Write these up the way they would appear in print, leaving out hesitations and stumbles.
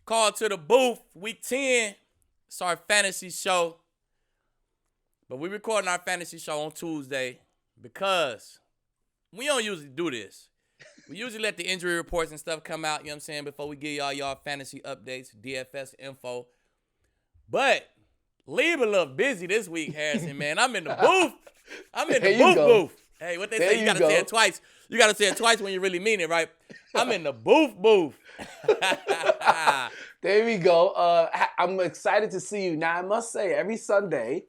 Called to the booth, week 10. It's our fantasy show. But we recording our fantasy show on Tuesday because we don't usually do this. We usually let the injury reports and stuff come out, you know what I'm saying, before we give y'all fantasy updates, DFS info. But Lieb a little busy this week, Harrison, man. I'm in the booth. I'm in the booth. Hey, what they say, you got to say it twice. You got to say it twice when you really mean it, right? I'm in the booth. There we go. I'm excited to see you. Now, I must say, every Sunday,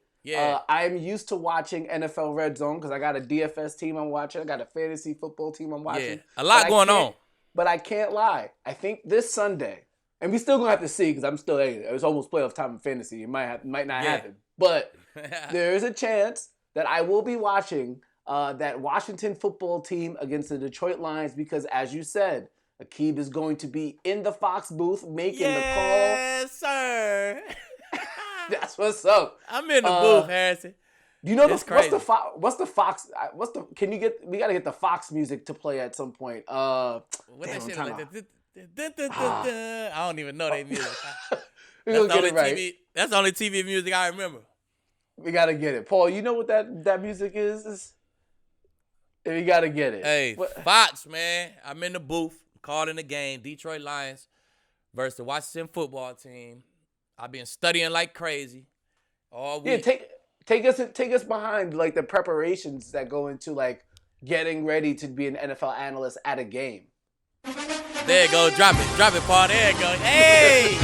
I'm used to watching NFL Red Zone because I got a DFS team I'm watching. I got a fantasy football team I'm watching. Yeah, a lot going on. But I can't lie. I think this Sunday, and we still going to have to see because I'm still, it's almost playoff time in fantasy. It might not happen. But there is a chance that I will be watching that Washington football team against the Detroit Lions because, as you said, Aqib is going to be in the Fox booth making the call. Yes, sir. That's what's up. I'm in the booth, Harrison. You know what's the Fox? We gotta get the Fox music to play at some point. What that shit like? I don't even know that music. We're gonna get it right. That's the only TV music I remember. We gotta get it, Paul. You know what that music is? We gotta get it. Hey, Fox, man. I'm in the booth, calling the game. Detroit Lions versus the Washington football team. I've been studying like crazy all week. Yeah, take us behind like the preparations that go into like getting ready to be an NFL analyst at a game. There you go, drop it, Paul. There you go. Hey,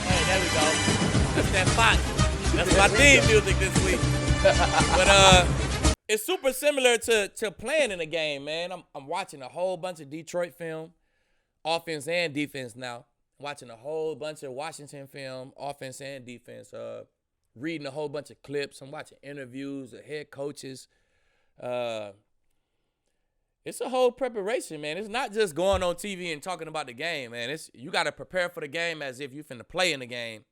hey, there we go. That's that Fox. That's my theme music this week. But it's super similar to playing in a game, man. I'm watching a whole bunch of Detroit film. Offense and defense now. Watching a whole bunch of Washington film, offense and defense. Reading a whole bunch of clips. I'm watching interviews of head coaches. It's a whole preparation, man. It's not just going on TV and talking about the game, man. You got to prepare for the game as if you're finna play in the game.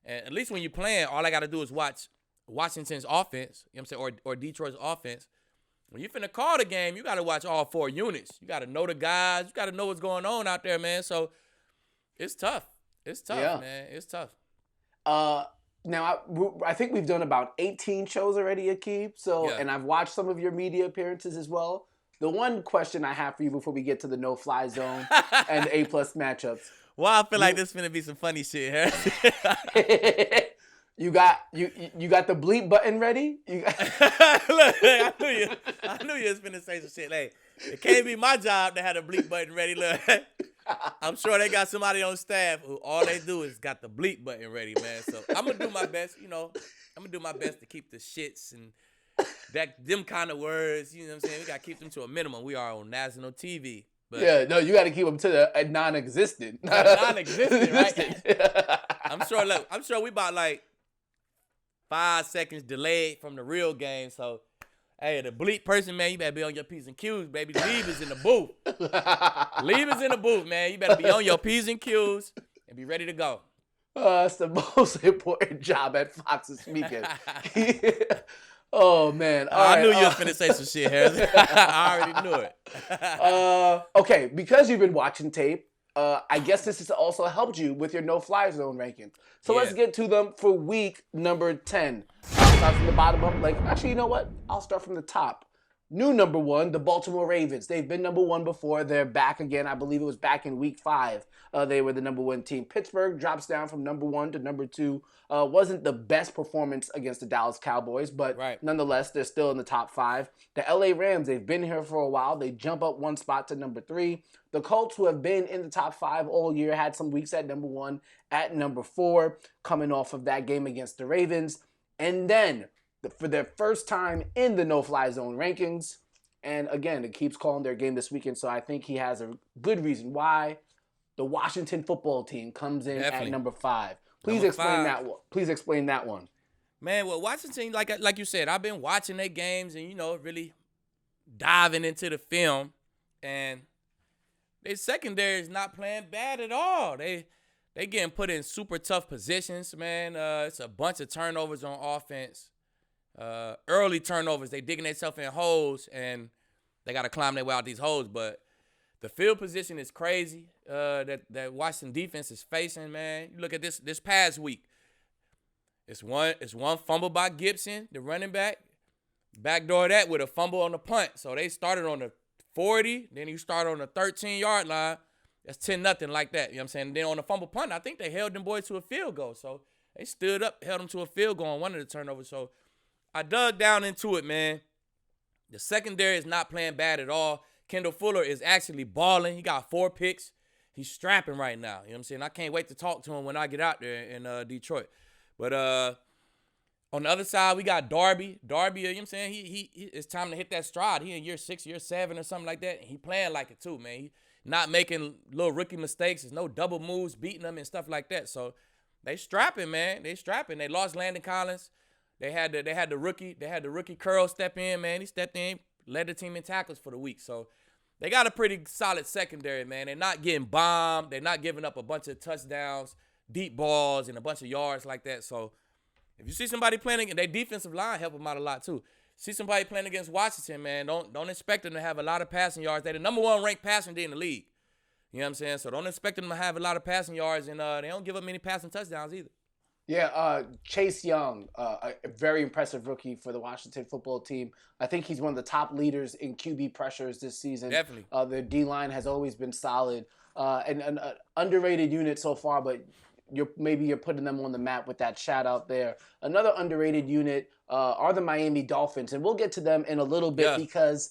And at least when you're playing, all I got to do is watch Washington's offense, you know what I'm saying, or Detroit's offense. When you finna call the game, you got to watch all four units. You got to know the guys. You got to know what's going on out there, man. So it's tough. Man. It's tough. Now, I think we've done about 18 shows already, Aqib. So, and I've watched some of your media appearances as well. The one question I have for you before we get to the no-fly zone and A+ matchups. Well, I feel like this finna be some funny shit here. You got the bleep button ready? Look, I knew you was finna say some shit. Hey, it can't be my job to have the bleep button ready. Look, I'm sure they got somebody on staff who all they do is got the bleep button ready, man. So I'm gonna do my best. I'm gonna do my best to keep the shits and them kind of words. You know what I'm saying? We gotta keep them to a minimum. We are on national TV. But yeah, no, you got to keep them to the non-existent. Non-existent, right? I'm sure we about like 5 seconds delayed from the real game. So, hey, the bleep person, man, you better be on your P's and Q's, baby. Lieb is in the booth. Lieb is in the booth, man. You better be on your P's and Q's and be ready to go. That's the most important job at Fox this weekend. Oh, man. I knew you were finna say some shit, Harrison. I already knew it. Okay, because you've been watching tape, I guess this has also helped you with your no-fly zone ranking. So let's get to them for week number 10. I'll start from the bottom up. Actually, you know what? I'll start from the top. New number 1, the Baltimore Ravens. They've been number 1 before. They're back again. I believe it was back in week 5. They were the number 1 team. Pittsburgh drops down from number 1 to number 2. Wasn't the best performance against the Dallas Cowboys, but nonetheless, they're still in the top 5. The LA Rams, they've been here for a while. They jump up 1 spot to number 3. The Colts, who have been in the top 5 all year, had some weeks at number 1, at number 4, coming off of that game against the Ravens. And then, for their first time in the no-fly zone rankings, and again, it keeps calling their game this weekend, so I think he has a good reason why the Washington football team comes in at number 5. Please explain that one. Man, well, Washington, like you said, I've been watching their games and, really diving into the film. And their secondary is not playing bad at all. They getting put in super tough positions, man. It's a bunch of turnovers on offense. Early turnovers. They digging themselves in holes, and they got to climb their way out these holes. But The field position is crazy that Washington defense is facing, man. You look at this past week. It's one fumble by Gibson, the running back. Backdoor that with a fumble on the punt. So they started on the 40, then you start on the 13-yard line. That's 10-0 like that. You know what I'm saying? And then on the fumble punt, I think they held them boys to a field goal. So they stood up, held them to a field goal on one of the turnovers. So I dug down into it, man. The secondary is not playing bad at all. Kendall Fuller is actually balling. He got 4 picks. He's strapping right now. You know what I'm saying? I can't wait to talk to him when I get out there in Detroit. But on the other side, we got Darby. Darby, you know what I'm saying? He it's time to hit that stride. He in year 6, year 7 or something like that. And he playing like it too, man. He not making little rookie mistakes. There's no double moves, beating them and stuff like that. So they strapping, man. They strapping. They lost Landon Collins. They had the rookie Curl step in, man. He stepped in, led the team in tackles for the week. So they got a pretty solid secondary, man. They're not getting bombed. They're not giving up a bunch of touchdowns, deep balls, and a bunch of yards like that. So if you see somebody playing, their defensive line help them out a lot too. See somebody playing against Washington, man, don't expect them to have a lot of passing yards. They're the number 1 ranked passing D in the league. You know what I'm saying? So don't expect them to have a lot of passing yards, and they don't give up many passing touchdowns either. Yeah, Chase Young, a very impressive rookie for the Washington football team. I think he's one of the top leaders in QB pressures this season. Definitely. Their D-line has always been solid and an underrated unit so far, but you're putting them on the map with that shout out there. Another underrated unit are the Miami Dolphins, and we'll get to them in a little bit because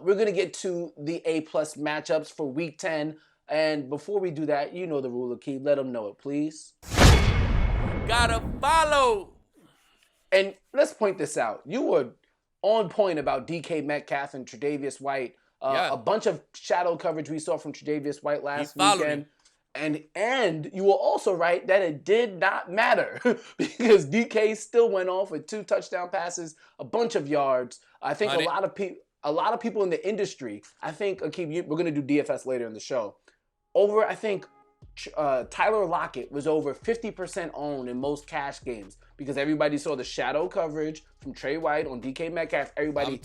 we're going to get to the A-plus matchups for Week 10. And before we do that, you know the rule, Aqib. Let them know it, please. Gotta follow. And let's point this out. You were on point about DK Metcalf and Tre'Davious White. A bunch of shadow coverage we saw from Tre'Davious White last weekend. And you were also right that it did not matter because DK still went off with 2 touchdown passes, a bunch of yards. I think a lot of people in the industry, I think, Aqib, we're going to do DFS later in the show. I think Tyler Lockett was over 50% owned in most cash games because everybody saw the shadow coverage from Trey White on DK Metcalf. Everybody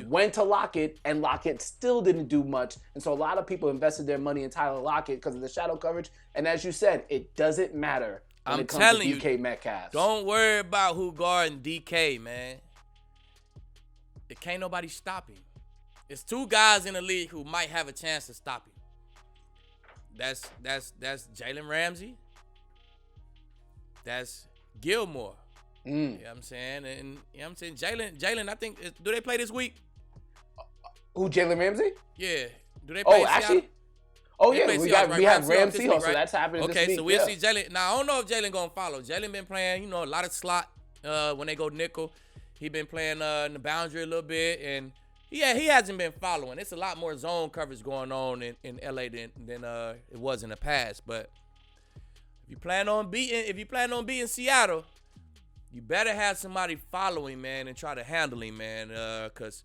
went to Lockett, and Lockett still didn't do much. And so a lot of people invested their money in Tyler Lockett because of the shadow coverage. And as you said, it doesn't matter when it comes to DK Metcalf. Don't worry about who guarding DK, man. It can't nobody stop him. It's 2 guys in the league who might have a chance to stop him. That's Jalen Ramsey. That's Gilmore. You know what I'm saying? And you know what I'm saying? Jalen, I think, do they play this week? Who, Jalen Ramsey? Yeah. Do they play actually? Oh, yeah. We have Ramsey, so that's happening this week. Okay, so we'll see Jalen. Now, I don't know if Jalen going to follow. Jalen been playing, a lot of slot when they go nickel. He been playing in the boundary a little bit, and he hasn't been following. It's a lot more zone coverage going on in LA than it was in the past. But if you plan on beating Seattle, you better have somebody following, man, and try to handle him, man. Because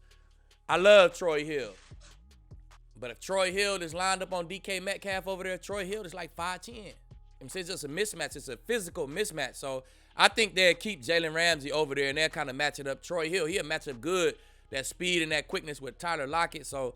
I love Troy Hill. But if Troy Hill is lined up on DK Metcalf over there, Troy Hill is like 5'10". It's just a mismatch. It's a physical mismatch. So I think they'll keep Jalen Ramsey over there, and they'll kind of match it up. Troy Hill, he'll match up good, that speed and that quickness with Tyler Lockett. So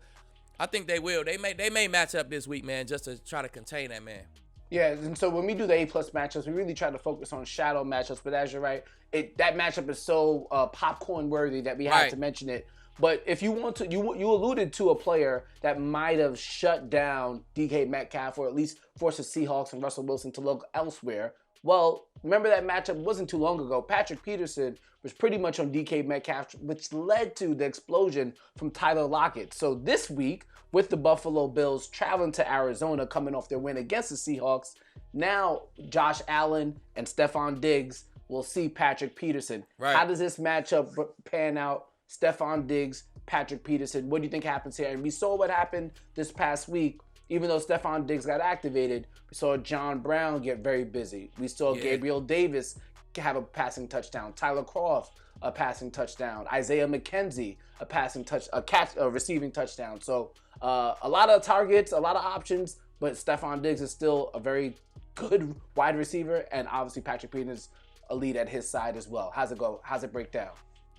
I think they will. They may match up this week, man, just to try to contain that man. Yeah, and so when we do the A-plus matchups, we really try to focus on shadow matchups. But as you're right, that matchup is so popcorn-worthy that we have to mention it. But if you want to, you alluded to a player that might have shut down DK Metcalf or at least forced the Seahawks and Russell Wilson to look elsewhere. Well, remember that matchup wasn't too long ago. Patrick Peterson was pretty much on DK Metcalf, which led to the explosion from Tyler Lockett. So this week, with the Buffalo Bills traveling to Arizona, coming off their win against the Seahawks, now Josh Allen and Stephon Diggs will see Patrick Peterson. Right. How does this matchup pan out? Stephon Diggs, Patrick Peterson. What do you think happens here? And we saw what happened this past week. Even though Stephon Diggs got activated, we saw John Brown get very busy. We saw Gabriel Davis have a passing touchdown. Tyler Kroft, a passing touchdown. Isaiah McKenzie, a receiving touchdown. So a lot of targets, a lot of options, but Stephon Diggs is still a very good wide receiver, and obviously Patrick Peterson's a lead at his side as well. How's it go? How's it break down?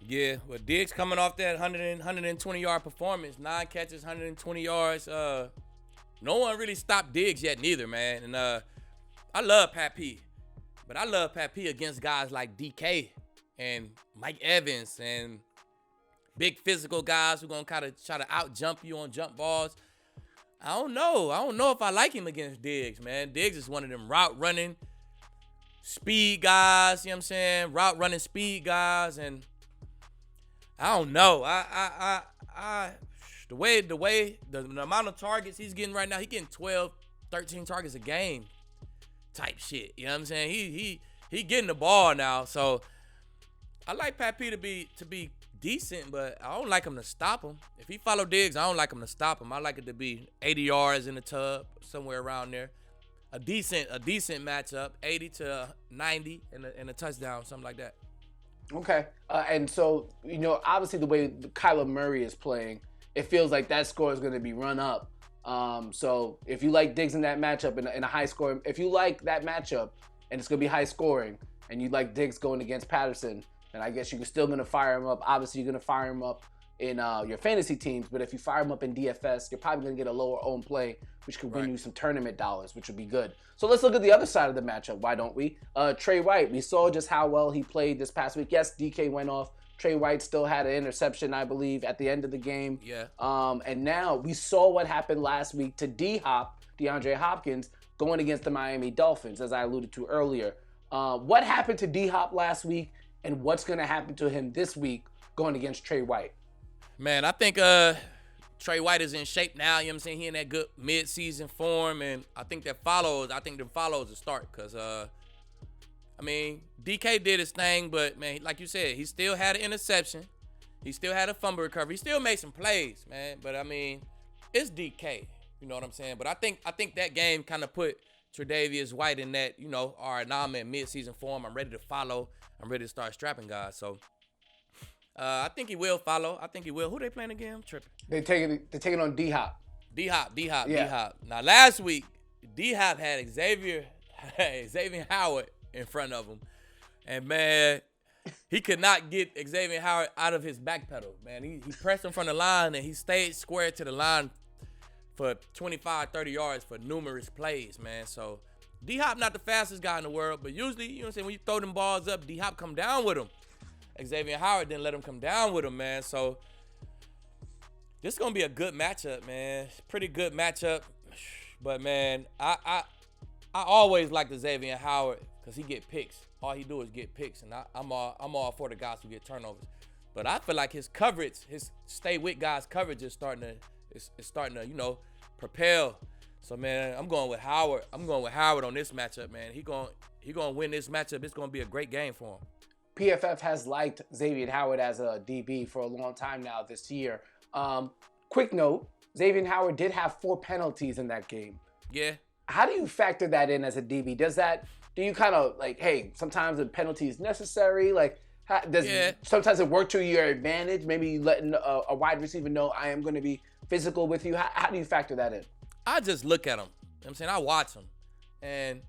Yeah, well, Diggs coming off that 120-yard performance, 9 catches, 120 yards. no one really stopped Diggs yet neither, man. And I love Pat P. But I love Pat P against guys like DK and Mike Evans and big physical guys who going to kind of try to out-jump you on jump balls. I don't know. I don't know if I like him against Diggs, man. Diggs is one of them route-running speed guys, you know what I'm saying? Route-running speed guys, and I don't know. The amount of targets he's getting right now, he getting 12, 13 targets a game type shit. You know what I'm saying? He getting the ball now. So I like Pat P to be decent, but I don't like him to stop him. If he follow Diggs, I don't like him to stop him. I like it to be 80 yards in the tub, somewhere around there. A decent matchup, 80 to 90 and a touchdown, something like that. Okay. And so, obviously the way Kyler Murray is playing, it feels like that score is going to be run up. So if you like Diggs in that matchup in a high score, if you like that matchup and it's going to be high scoring and you like Diggs going against Patterson, then I guess you're still going to fire him up. Obviously, you're going to fire him up in your fantasy teams, but if you fire him up in DFS, you're probably going to get a lower owned play, which could win you some tournament dollars, which would be good. So let's look at the other side of the matchup. Why don't we? Trey White, we saw just how well he played this past week. Yes, DK went off. Trey White still had an interception, I believe, at the end of the game. Yeah. And now we saw what happened last week to DeAndre Hopkins, going against the Miami Dolphins, as I alluded to earlier. What happened to D-Hop last week, and what's going to happen to him this week going against Trey White? Man, I think Trey White is in shape now. You know what I'm saying? He in that good mid-season form, and I think the follows a start because, DK did his thing, but, man, like you said, he still had an interception. He still had a fumble recovery. He still made some plays, man. But, it's DK. You know what I'm saying? But I think that game kind of put Tre'Davious White in that, all right, now I'm in mid-season form. I'm ready to follow. I'm ready to start strapping guys. So, I think he will follow. I think he will. Who they playing again? I'm tripping. They're taking on D-Hop. D-Hop. Now, last week, D-Hop had Xavier Howard in front of him. And, man, he could not get Xavier Howard out of his back pedal, man. He pressed him from the line, and he stayed square to the line for 25, 30 yards for numerous plays, man. So, D-Hop not the fastest guy in the world, but usually, you know what I'm saying, when you throw them balls up, D-Hop come down with him. Xavier Howard didn't let him come down with him, man. So, this is going to be a good matchup, man. Pretty good matchup. But, man, I always like the Xavier Howard because he get picks. All he do is get picks, and I'm all for the guys who get turnovers. But I feel like his coverage, his stay with guys coverage is starting to, propel. So, man, I'm going with Howard. I'm going with Howard on this matchup, man. He going to win this matchup. It's going to be a great game for him. PFF has liked Xavier Howard as a DB for a long time now this year. Quick note, Xavier Howard did have 4 penalties in that game. Yeah. How do you factor that in as a DB? Do you kind of like, hey, sometimes a penalty is necessary? Like, sometimes it work to your advantage? Maybe letting a wide receiver know I am going to be physical with you. How do you factor that in? I just look at them. You know what I'm saying? I watch them. And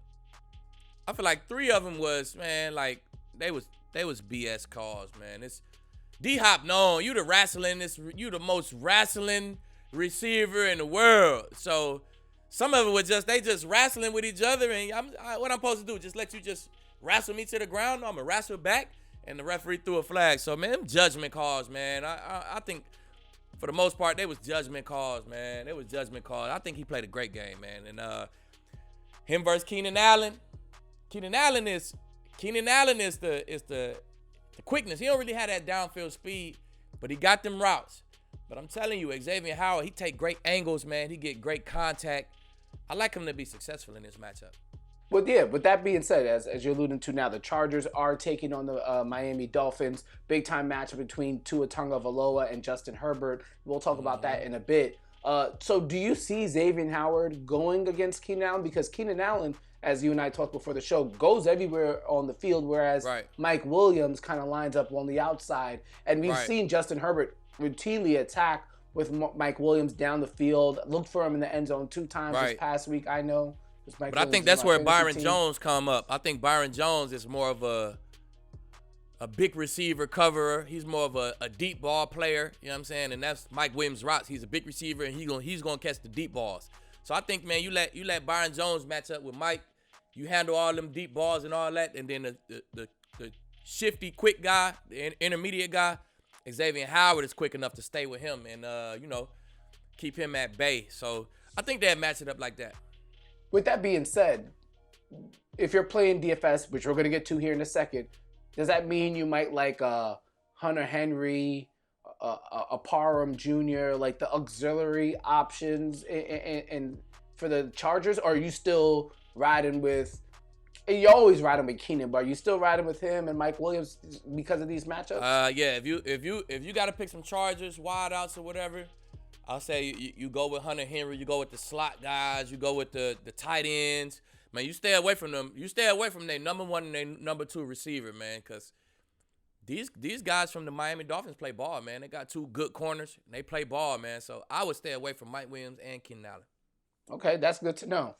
I feel like 3 of them was, man, like, they was BS calls, man. It's D-Hop, no, you the most wrestling receiver in the world. So some of it was they just wrestling with each other, and what I'm supposed to do, just let you just wrestle me to the ground? No, I'm gonna wrestle back, and the referee threw a flag. So, man, them judgment calls, man. I think for the most part they was judgment calls, man. They was judgment calls. I think he played a great game, man. And him versus Keenan Allen. Keenan Allen is the quickness. He don't really have that downfield speed, but he got them routes. But I'm telling you, Xavier Howard, he take great angles, man. He get great contact. I like him to be successful in this matchup. Well, yeah, with that being said, as you're alluding to now, the Chargers are taking on the Miami Dolphins. Big-time matchup between Tua Tagovailoa and Justin Herbert. We'll talk about that in a bit. So do you see Xavier Howard going against Keenan Allen? Because Keenan Allen, as you and I talked before the show, goes everywhere on the field, whereas Mike Williams kind of lines up on the outside. And we've seen Justin Herbert routinely attack with Mike Williams down the field. Looked for him in the end zone 2 times this past week, I know. But I think that's where Byron Jones come up. I think Byron Jones is more of a big receiver coverer. He's more of a deep ball player, you know what I'm saying? And that's Mike Williams' routes. He's a big receiver, and he's gonna catch the deep balls. So I think, man, you let Byron Jones match up with Mike. You handle all them deep balls and all that, and then the shifty, quick guy, the intermediate guy, Xavier Howard is quick enough to stay with him and keep him at bay. So I think they'd match it up like that. With that being said, if you're playing DFS, which we're going to get to here in a second, does that mean you might like Hunter Henry, a Parham Jr., like the auxiliary options and for the Chargers? Or are you still riding with, you always riding with Keenan, but are you still riding with him and Mike Williams because of these matchups? Yeah, if you got to pick some Chargers, wide outs or whatever, I'll say you go with Hunter Henry, you go with the slot guys, you go with the tight ends. Man, you stay away from them. You stay away from their number one and their number two receiver, man, because these guys from the Miami Dolphins play ball, man. They got two good corners. And they play ball, man. So I would stay away from Mike Williams and Keenan Allen. Okay, that's good to know.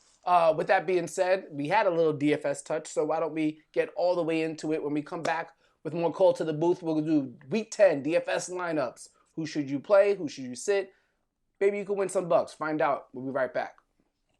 With that being said, we had a little DFS touch, so why don't we get all the way into it? When we come back with more Call to the Booth, we'll do Week 10 DFS lineups. Who should you play? Who should you sit? Maybe you could win some bucks. Find out. We'll be right back.